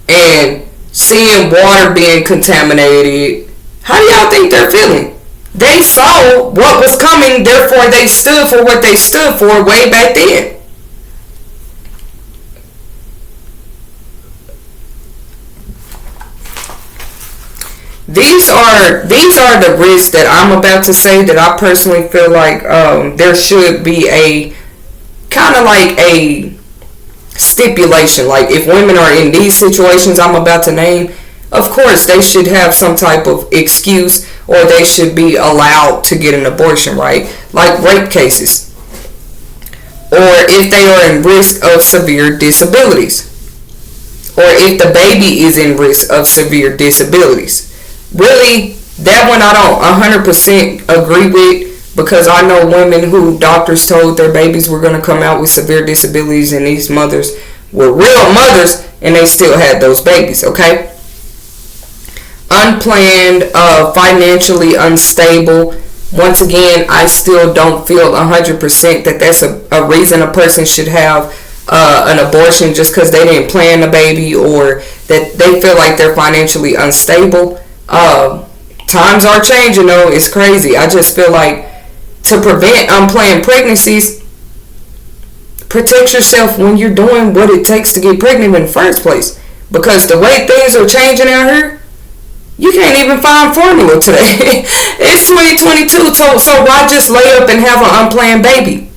and seeing water being contaminated? How do y'all think they're feeling? They saw what was coming, therefore they stood for what they stood for way back then. these are the risks that I'm about to say that I personally feel like there should be a kind of like a stipulation. Like if women are in these situations I'm about to name, of course they should have some type of excuse or they should be allowed to get an abortion, right? Like rape cases, or if they are in risk of severe disabilities, or if the baby is in risk of severe disabilities. Really, that one I don't 100% agree with, because I know women who doctors told their babies were going to come out with severe disabilities, and these mothers were real mothers and they still had those babies, okay? Unplanned, financially unstable. Once again, I still don't feel 100% that that's a reason a person should have an abortion just because they didn't plan the baby, or that they feel like they're financially unstable. Times are changing though, it's crazy. I just feel like to prevent unplanned pregnancies, protect yourself when you're doing what it takes to get pregnant in the first place. Because the way things are changing out here, you can't even find formula today. It's 2022, so why just lay up and have an unplanned baby?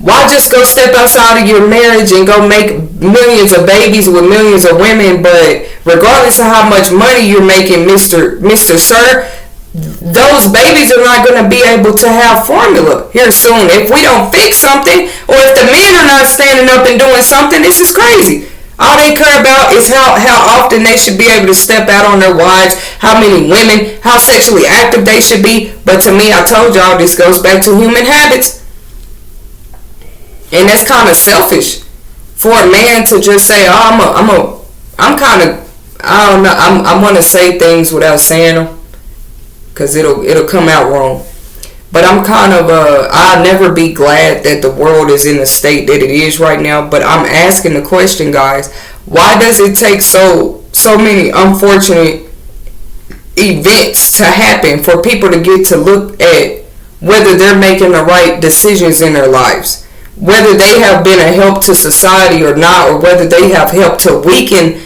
Why just go step outside of your marriage and go make millions of babies with millions of women, but regardless of how much money you're making, Mr. Sir, those babies are not going to be able to have formula here soon. If we don't fix something, or if the men are not standing up and doing something, this is crazy. All they care about is how often they should be able to step out on their wives, how many women, how sexually active they should be. But to me, I told y'all, this goes back to human habits. And that's kind of selfish for a man to just say, oh, I'm kind of, I don't know, I want to say things without saying them, because it'll come out wrong. But I'm kind of, I'll never be glad that the world is in the state that it is right now. But I'm asking the question, guys, why does it take so many unfortunate events to happen for people to get to look at whether they're making the right decisions in their lives? Whether they have been a help to society or not, or whether they have helped to weaken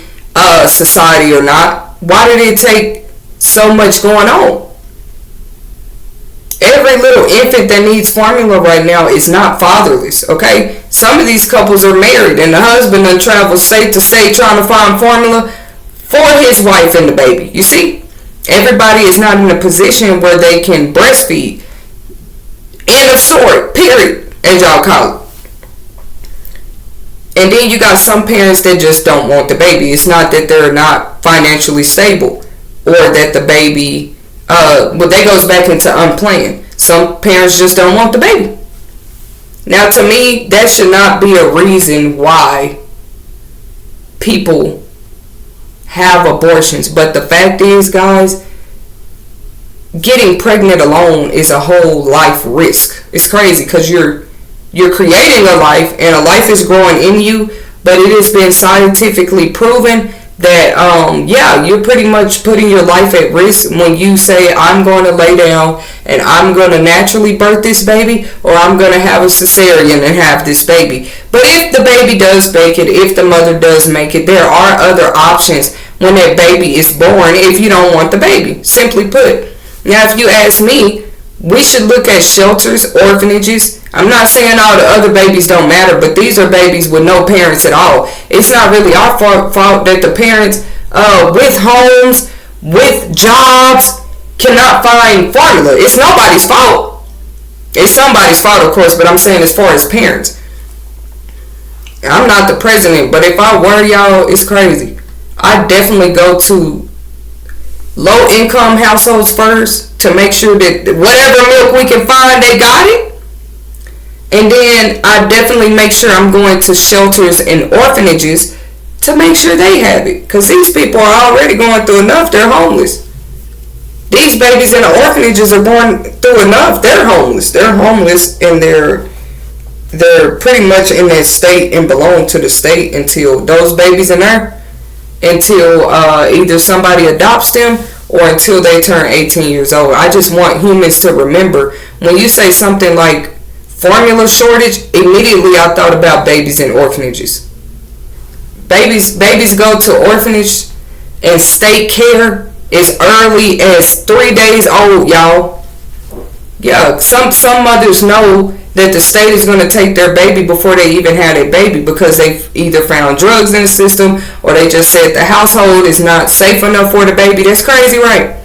society or not. Why did it take so much going on? Every little infant that needs formula right now is not fatherless, okay? Some of these couples are married and the husband done travels state to state trying to find formula for his wife and the baby. You see? Everybody is not in a position where they can breastfeed. End of story. Period. As y'all call it. And then you got some parents that just don't want the baby. It's not that they're not financially stable, or that the baby, but that goes back into unplanned. Some parents just don't want the baby. Now, to me, that should not be a reason why people have abortions. But the fact is, guys, getting pregnant alone is a whole life risk. It's crazy, because you're creating a life, and a life is growing in you, but it has been scientifically proven that, you're pretty much putting your life at risk when you say, I'm going to lay down and I'm going to naturally birth this baby, or I'm going to have a cesarean and have this baby. But if the baby does make it, if the mother does make it, there are other options when that baby is born if you don't want the baby, simply put. Now, if you ask me, we should look at shelters, orphanages. I'm not saying all the other babies don't matter, but these are babies with no parents at all. It's not really our fault that the parents with homes, with jobs, cannot find formula. It's nobody's fault. It's somebody's fault, of course, but I'm saying as far as parents. I'm not the president, but if I were, y'all, it's crazy. I'd definitely go to low-income households first to make sure that whatever milk we can find, they got it. And then I definitely make sure I'm going to shelters and orphanages to make sure they have it. Because these people are already going through enough. They're homeless. These babies in the orphanages are going through enough. They're homeless. They're homeless, and they're pretty much in that state and belong to the state until those babies are there. Until either somebody adopts them or until they turn 18 years old. I just want humans to remember, when you say something like formula shortage, immediately I thought about babies in orphanages. Babies go to orphanage and state care as early as 3 days old, y'all. Yeah, some mothers know that the state is going to take their baby before they even had a baby because they've either found drugs in the system or they just said the household is not safe enough for the baby. That's crazy, right?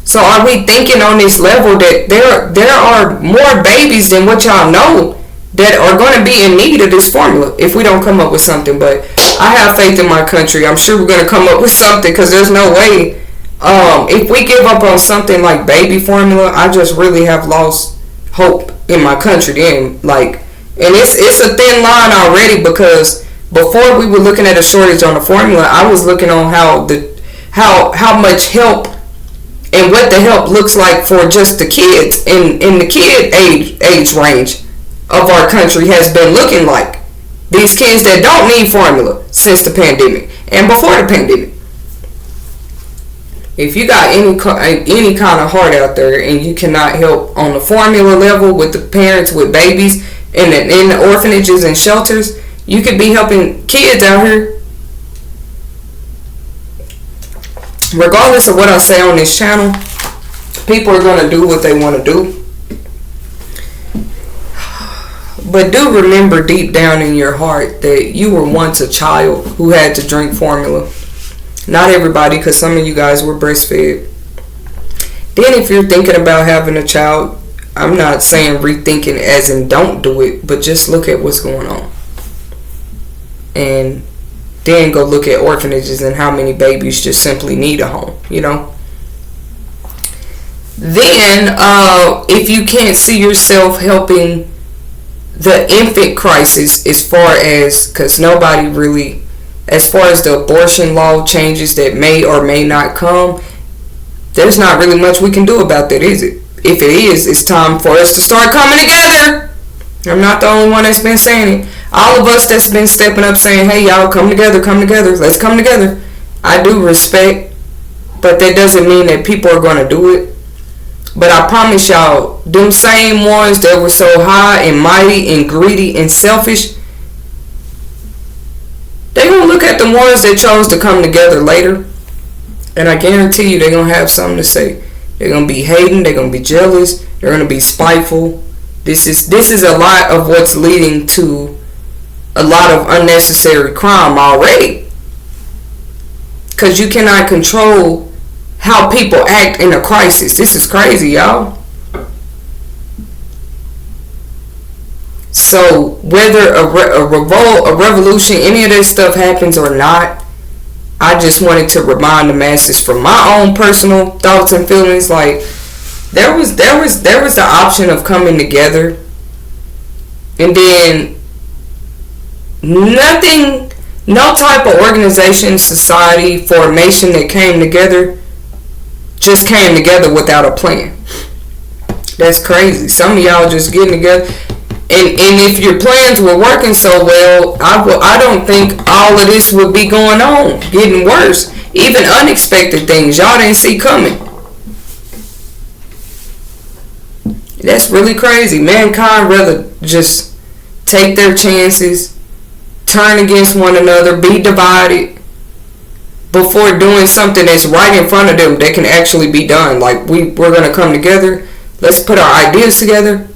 So are we thinking on this level that there are more babies than what y'all know that are going to be in need of this formula if we don't come up with something? But I have faith in my country. I'm sure we're going to come up with something because there's no way. If we give up on something like baby formula, I just really have lost hope in my country then. And it's a thin line already because before we were looking at a shortage on the formula, I was looking on how much help and what the help looks like for just the kids in the kid age range of our country has been looking like. These kids that don't need formula since the pandemic and before the pandemic. If you got any kind of heart out there and you cannot help on the formula level with the parents with babies in the orphanages and shelters, you could be helping kids out here. Regardless of what I say on this channel, people are going to do what they want to do. But do remember deep down in your heart that you were once a child who had to drink formula. Not everybody, because some of you guys were breastfed. Then if you're thinking about having a child, I'm not saying rethinking as in don't do it, but just look at what's going on. And then go look at orphanages and how many babies just simply need a home, you know. Then, if you can't see yourself helping the infant crisis as far as, because nobody really, as far as the abortion law changes that may or may not come, there's not really much we can do about that, is it? If it is, it's time for us to start coming together. I'm not the only one that's been saying it. All of us that's been stepping up saying, hey, y'all, come together, let's come together. I do respect, but that doesn't mean that people are going to do it. But I promise y'all, them same ones that were so high and mighty and greedy and selfish, they gonna look at the ones that chose to come together later, and I guarantee you they're gonna have something to say. They're gonna be hating, they're gonna be jealous, they're gonna be spiteful. This is a lot of what's leading to a lot of unnecessary crime already. Because you cannot control how people act in a crisis. This is crazy, y'all. So whether a revolution, any of this stuff happens or not, I just wanted to remind the masses from my own personal thoughts and feelings. Like there was the option of coming together, and then nothing, no type of organization, society, formation that came together just came together without a plan. That's crazy. Some of y'all just getting together. And if your plans were working so well, I don't think all of this would be going on, getting worse. Even unexpected things y'all didn't see coming. That's really crazy. Mankind rather just take their chances, turn against one another, be divided, before doing something that's right in front of them that can actually be done. Like we're going to come together, let's put our ideas together.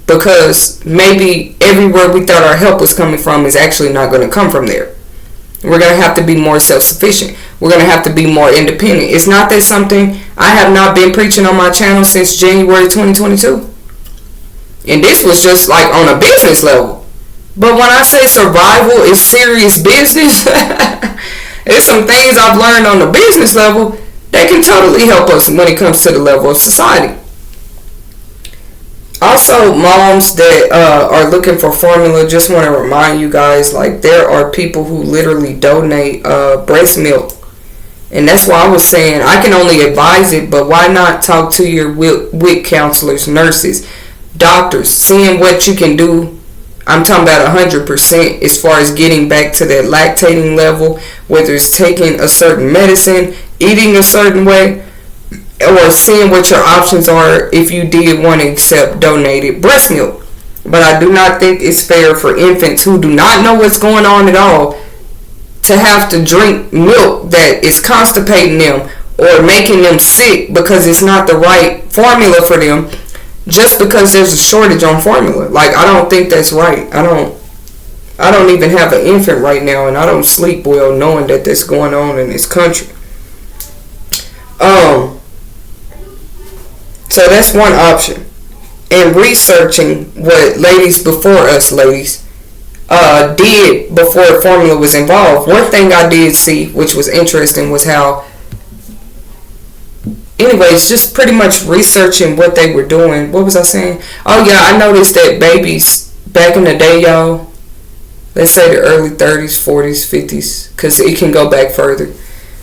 Because maybe everywhere we thought our help was coming from is actually not going to come from there. We're going to have to be more self-sufficient. We're going to have to be more independent. It's not that something I have not been preaching on my channel since January 2022. And this was just like on a business level. But when I say survival is serious business, there's some things I've learned on the business level that can totally help us when it comes to the level of society. Also, moms that are looking for formula, just want to remind you guys, like, there are people who literally donate breast milk. And that's why I was saying I can only advise it, but why not talk to your WIC counselors, nurses, doctors, seeing what you can do. I'm talking about 100% as far as getting back to that lactating level, whether it's taking a certain medicine, eating a certain way, or seeing what your options are if you did want to accept donated breast milk. But I do not think it's fair for infants who do not know what's going on at all to have to drink milk that is constipating them or making them sick because it's not the right formula for them just because there's a shortage on formula. Like, I don't think that's right. I don't even have an infant right now, and I don't sleep well knowing that that's going on in this country. So that's one option. And researching what ladies before us, did before formula was involved. One thing I did see, which was interesting, was how, anyways, just pretty much researching what they were doing. What was I saying? Oh yeah, I noticed that babies back in the day, y'all, let's say the early 30s, 40s, 50s, because it can go back further.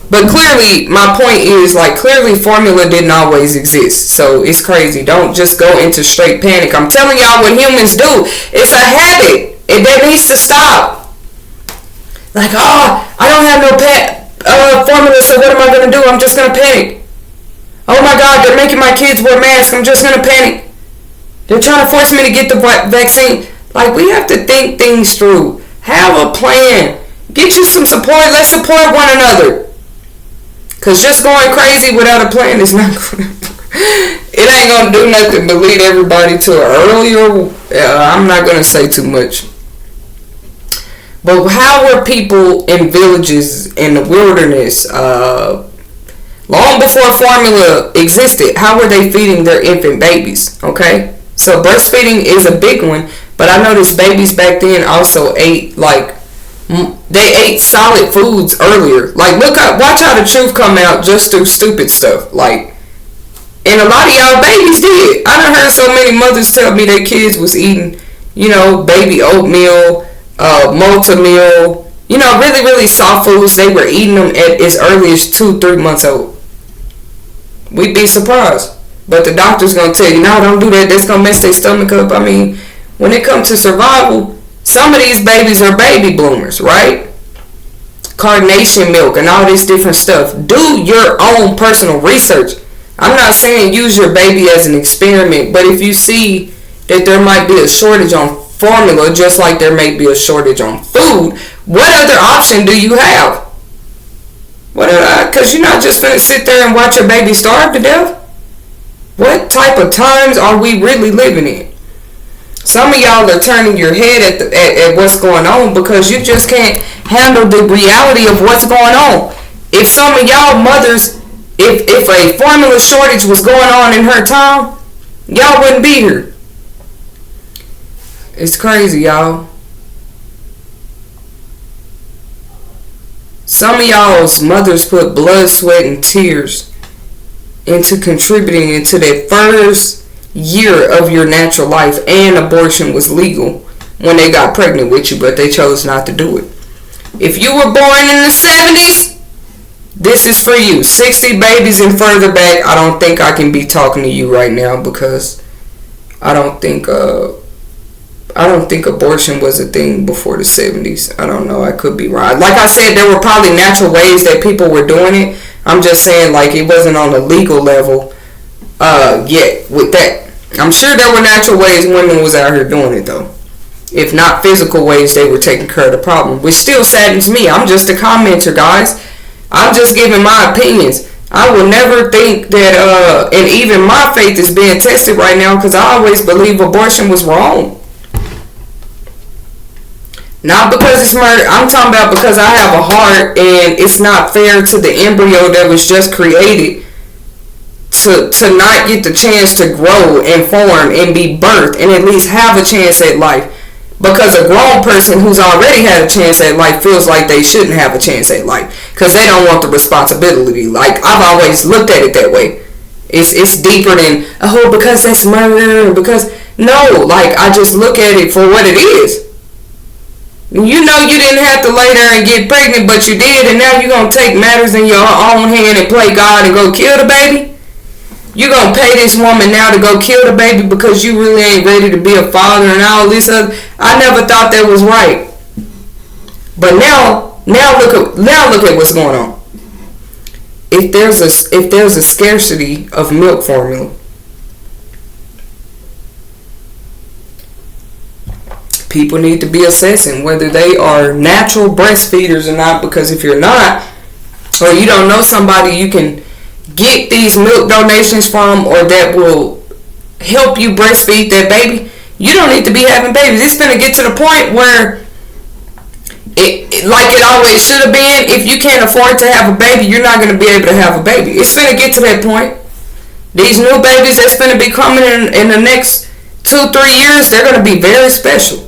But clearly, my point is, like, clearly formula didn't always exist. So it's crazy. Don't just go into straight panic. I'm telling y'all what humans do. It's a habit. That needs to stop. Like, oh, I don't have no formula, so what am I going to do? I'm just going to panic. Oh my God, they're making my kids wear masks. I'm just going to panic. They're trying to force me to get the vaccine. Like, we have to think things through. Have a plan. Get you some support. Let's support one another. Because just going crazy without a plan is not going to... It ain't going to do nothing but lead everybody to an earlier... I'm not going to say too much. But how were people in villages in the wilderness, long before formula existed, how were they feeding their infant babies? Okay? So breastfeeding is a big one. But I noticed babies back then also ate, like... They ate solid foods earlier. Like, watch how the truth come out just through stupid stuff. Like, and a lot of y'all babies did. I done heard so many mothers tell me their kids was eating, baby oatmeal, Multi-meal, really, really soft foods. They were eating them at as early as 2-3 months old. We'd be surprised. But the doctor's going to tell you, no, don't do that. That's going to mess their stomach up. I mean, when it comes to survival, some of these babies are baby bloomers, right? Carnation milk and all this different stuff. Do your own personal research. I'm not saying use your baby as an experiment, but if you see that there might be a shortage on formula, just like there may be a shortage on food, what other option do you have? Because you're not just going to sit there and watch your baby starve to death. What type of times are we really living in? Some of y'all are turning your head at what's going on because you just can't handle the reality of what's going on. If some of y'all mothers, if a formula shortage was going on in her town, y'all wouldn't be here. It's crazy, y'all. Some of y'all's mothers put blood, sweat, and tears into contributing into that first year of your natural life, and abortion was legal when they got pregnant with you, but they chose not to do it. If you were born in the 70s, this is for you. 60 babies and further back, I don't think I can be talking to you right now because I don't think abortion was a thing before the 70s. I don't know. I could be wrong. Like I said, there were probably natural ways that people were doing it. I'm just saying, like, it wasn't on a legal level yet with that. I'm sure there were natural ways women was out here doing it, though. If not physical ways, they were taking care of the problem. Which still saddens me. I'm just a commenter, guys. I'm just giving my opinions. I will never think that, and even my faith is being tested right now because I always believe abortion was wrong. Not because it's murder. I'm talking about because I have a heart and it's not fair to the embryo that was just created to not get the chance to grow and form and be birthed and at least have a chance at life. Because a grown person who's already had a chance at life feels like they shouldn't have a chance at life because they don't want the responsibility. Like, I've always looked at it that way. It's deeper than, oh, because that's murder, because, no, like, I just look at it for what it is. You know you didn't have to lay there and get pregnant, but you did, and now you're going to take matters in your own hand and play God and go kill the baby? You're going to pay this woman now to go kill the baby because you really ain't ready to be a father and all this other. I never thought that was right. But now look at what's going on. If there's a scarcity of milk formula, people need to be assessing whether they are natural breastfeeders or not, because if you're not, or you don't know somebody you can get these milk donations from, or that will help you breastfeed that baby, you don't need to be having babies. It's going to get to the point where like it always should have been. If you can't afford to have a baby, you're not going to be able to have a baby. It's going to get to that point. These new babies that's going to be coming in the next 2-3 years, they're going to be very special.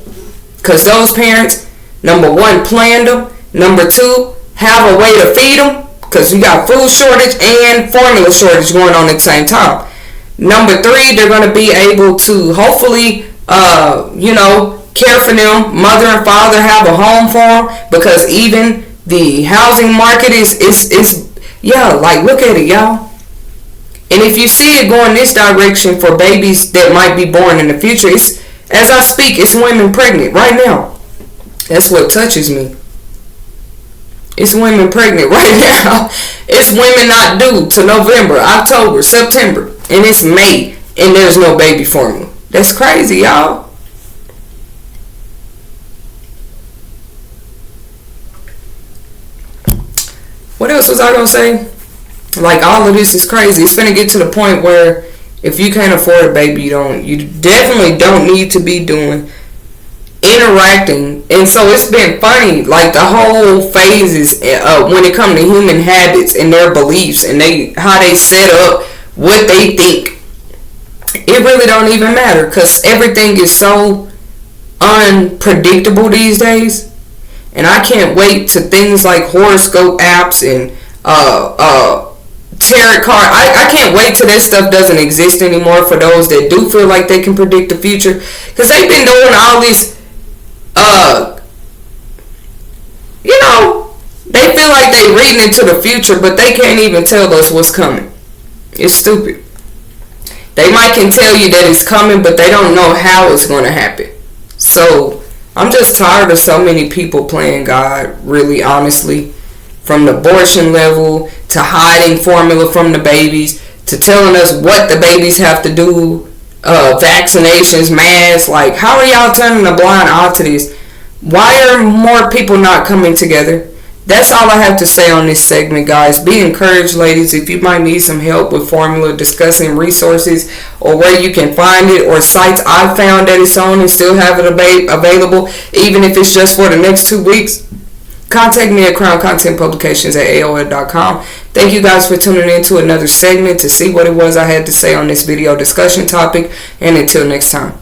Because those parents, number one, planned them. Number two, have a way to feed them. Because we got food shortage and formula shortage going on at the same time. Number three, they're going to be able to hopefully, care for them. Mother and father have a home for them, because even the housing market is like, look at it, y'all. And if you see it going this direction for babies that might be born in the future, it's, as I speak, it's women pregnant right now. That's what touches me. It's women pregnant right now. It's women not due to November, October, September, and it's May, and there's no baby formula. That's crazy, y'all. What else was I gonna say? Like, all of this is crazy. It's gonna get to the point where if you can't afford a baby, you definitely don't need to be doing interacting. And so it's been funny, like the whole phases when it comes to human habits and their beliefs and how they set up what they think. It really don't even matter, because everything is so unpredictable these days. And I can't wait to things like horoscope apps and tarot card. I can't wait till that stuff doesn't exist anymore for those that do feel like they can predict the future. Because they've been doing all this, they feel like they reading into the future, but they can't even tell us what's coming. It's stupid. They might can tell you that it's coming, but they don't know how it's going to happen. So I'm just tired of so many people playing God, really, honestly. From the abortion level, to hiding formula from the babies, to telling us what the babies have to do, vaccinations, masks. Like, how are y'all turning a blind eye to this? Why are more people not coming together? That's all I have to say on this segment, guys. Be encouraged, ladies. If you might need some help with formula, discussing resources or where you can find it, or sites I found that it's on and still have it available, even if it's just for the next 2 weeks, contact me at crowncontentpublications@aol.com. Thank you guys for tuning in to another segment to see what it was I had to say on this video discussion topic. And until next time.